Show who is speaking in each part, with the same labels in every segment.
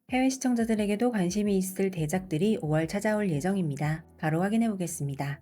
Speaker 1: 해외 시청자들에게도 관심이 있을 대작들이 5월 찾아올 예정입니다. 바로 확인해 보겠습니다.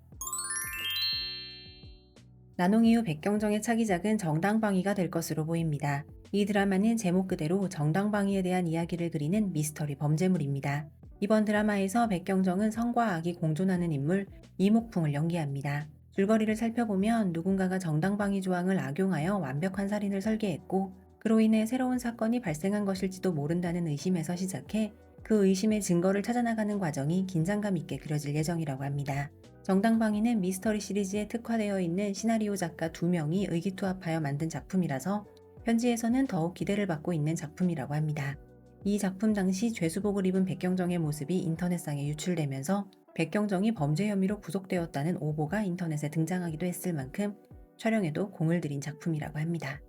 Speaker 1: 난홍 이후 백경정의 차기작은 정당방위가 될 것으로 보입니다. 이 드라마는 제목 그대로 정당방위에 대한 이야기를 그리는 미스터리 범죄물입니다. 이번 드라마에서 백경정은 성과 악이 공존하는 인물 이목풍을 연기합니다. 줄거리를 살펴보면 누군가가 정당방위 조항을 악용하여 완벽한 살인을 설계했고, 그로 인해 새로운 사건이 발생한 것일지도 모른다는 의심에서 시작해 그 의심의 증거를 찾아나가는 과정이 긴장감 있게 그려질 예정이라고 합니다. 정당방위는 미스터리 시리즈에 특화되어 있는 시나리오 작가 2명이 의기투합하여 만든 작품이라서 현지에서는 더욱 기대를 받고 있는 작품이라고 합니다. 이 작품 당시 죄수복을 입은 백경정의 모습이 인터넷상에 유출되면서 백경정이 범죄 혐의로 구속되었다는 오보가 인터넷에 등장하기도 했을 만큼 촬영에도 공을 들인 작품이라고 합니다.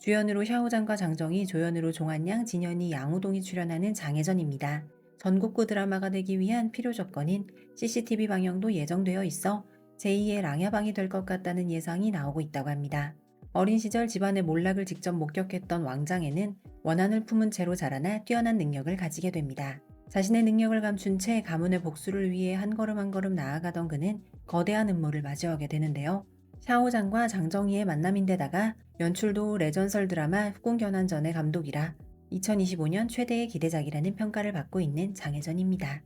Speaker 1: 주연으로 샤오장과 장정희, 조연으로 종한양, 진현이, 양호동이 출연하는 장혜전입니다. 전국구 드라마가 되기 위한 필요 조건인 CCTV 방영도 예정되어 있어 제2의 랑야방이 될 것 같다는 예상이 나오고 있다고 합니다. 어린 시절 집안의 몰락을 직접 목격했던 왕장애는 원한을 품은 채로 자라나 뛰어난 능력을 가지게 됩니다. 자신의 능력을 감춘 채 가문의 복수를 위해 한 걸음 한 걸음 나아가던 그는 거대한 음모를 마주하게 되는데요. 샤오장과 장정희의 만남인데다가 연출도 레전설 드라마 후궁견환전의 감독이라 2025년 최대의 기대작이라는 평가를 받고 있는 장혜전입니다.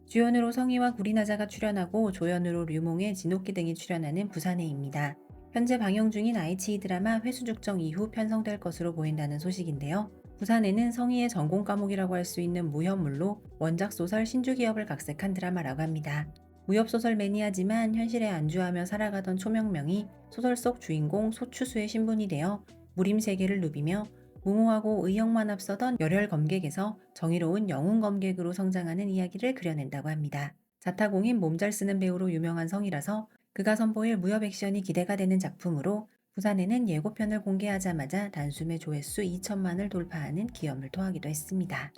Speaker 1: 주연으로 성희와 구리나자가 출연하고 조연으로 류몽의, 진옥기 등이 출연하는 부산해입니다. 현재 방영 중인 IH 드라마 회수죽정 이후 편성될 것으로 보인다는 소식인데요. 부산해는 성희의 전공 과목이라고 할 수 있는 무협물로 원작 소설 신주기업을 각색한 드라마라고 합니다. 무협소설 매니아지만 현실에 안주하며 살아가던 초명명이 소설 속 주인공 소추수의 신분이 되어 무림 세계를 누비며 무모하고 의욕만 앞서던 열혈 검객에서 정의로운 영웅 검객으로 성장하는 이야기를 그려낸다고 합니다. 자타공인 몸 잘 쓰는 배우로 유명한 성이라서 그가 선보일 무협 액션이 기대가 되는 작품으로 부산에는 예고편을 공개하자마자 단숨에 조회수 2천만을 돌파하는 기염을 토하기도 했습니다.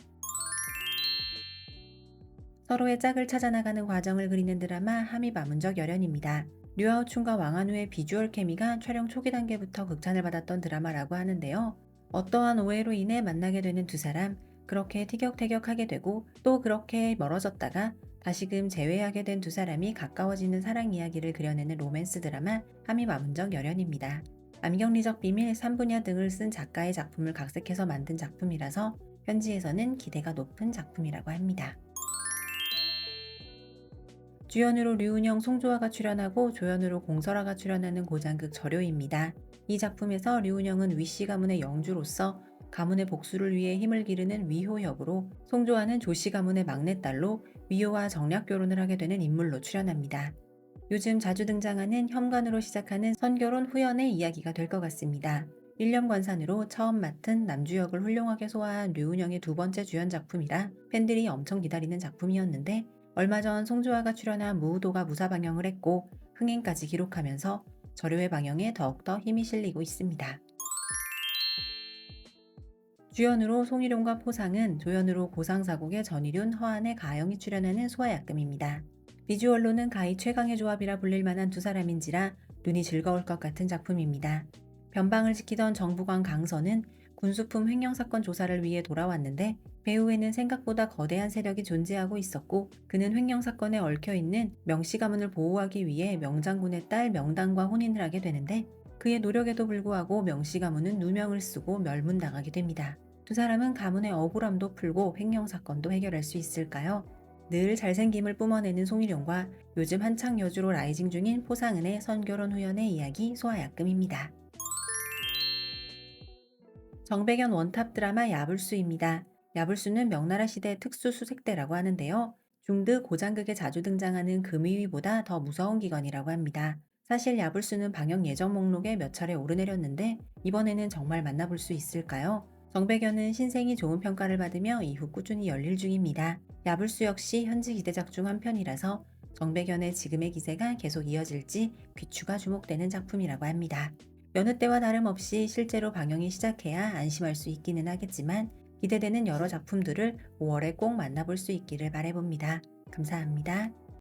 Speaker 1: 서로의 짝을 찾아나가는 과정을 그리는 드라마 함의바문적 열연입니다. 류아우춘과 왕한우의 비주얼 케미가 촬영 초기 단계부터 극찬을 받았던 드라마라고 하는데요. 어떠한 오해로 인해 만나게 되는 두 사람, 그렇게 티격태격하게 되고 또 그렇게 멀어졌다가 다시금 재회하게 된 두 사람이 가까워지는 사랑 이야기를 그려내는 로맨스 드라마 함의바문적 열연입니다. 암경리적 비밀, 삼분야 등을 쓴 작가의 작품을 각색해서 만든 작품이라서 현지에서는 기대가 높은 작품이라고 합니다. 주연으로 류은영, 송조아가 출연하고 조연으로 공설아가 출연하는 고장극 절요입니다. 이 작품에서 류은영은 위씨 가문의 영주로서 가문의 복수를 위해 힘을 기르는 위호 역으로, 송조아는 조씨 가문의 막내딸로 위호와 정략 결혼을 하게 되는 인물로 출연합니다. 요즘 자주 등장하는 혐관으로 시작하는 선결혼 후연의 이야기가 될 것 같습니다. 1년 관산으로 처음 맡은 남주 역을 훌륭하게 소화한 류은영의 두 번째 주연 작품이라 팬들이 엄청 기다리는 작품이었는데, 얼마 전 송조아가 출연한 무우도가 무사 방영을 했고 흥행까지 기록하면서 절요의 방영에 더욱더 힘이 실리고 있습니다. 주연으로 송일용과 포상은, 조연으로 고상사국의 전일윤, 허한의 가영이 출연하는 소아약금입니다. 비주얼로는 가히 최강의 조합이라 불릴 만한 두 사람인지라 눈이 즐거울 것 같은 작품입니다. 변방을 지키던 정부관 강선은 군수품 횡령사건 조사를 위해 돌아왔는데 배후에는 생각보다 거대한 세력이 존재하고 있었고, 그는 횡령사건에 얽혀있는 명씨 가문을 보호하기 위해 명장군의 딸 명당과 혼인을 하게 되는데, 그의 노력에도 불구하고 명씨 가문은 누명을 쓰고 멸문당하게 됩니다. 두 사람은 가문의 억울함도 풀고 횡령사건도 해결할 수 있을까요? 늘 잘생김을 뿜어내는 송일용과 요즘 한창 여주로 라이징 중인 포상은의 선결혼 후연의 이야기 소아약금입니다. 정백연 원탑 드라마 야불수입니다. 야불수는 명나라 시대 특수 수색대라고 하는데요. 중드 고장극에 자주 등장하는 금위위보다 더 무서운 기관이라고 합니다. 사실 야불수는 방영 예정 목록에 몇 차례 오르내렸는데 이번에는 정말 만나볼 수 있을까요? 정백연은 신생이 좋은 평가를 받으며 이후 꾸준히 열릴 중입니다. 야불수 역시 현지 기대작 중 한 편이라서 정백연의 지금의 기세가 계속 이어질지 귀추가 주목되는 작품이라고 합니다. 여느 때와 다름없이 실제로 방영이 시작해야 안심할 수 있기는 하겠지만 기대되는 여러 작품들을 5월에 꼭 만나볼 수 있기를 바라봅니다. 감사합니다.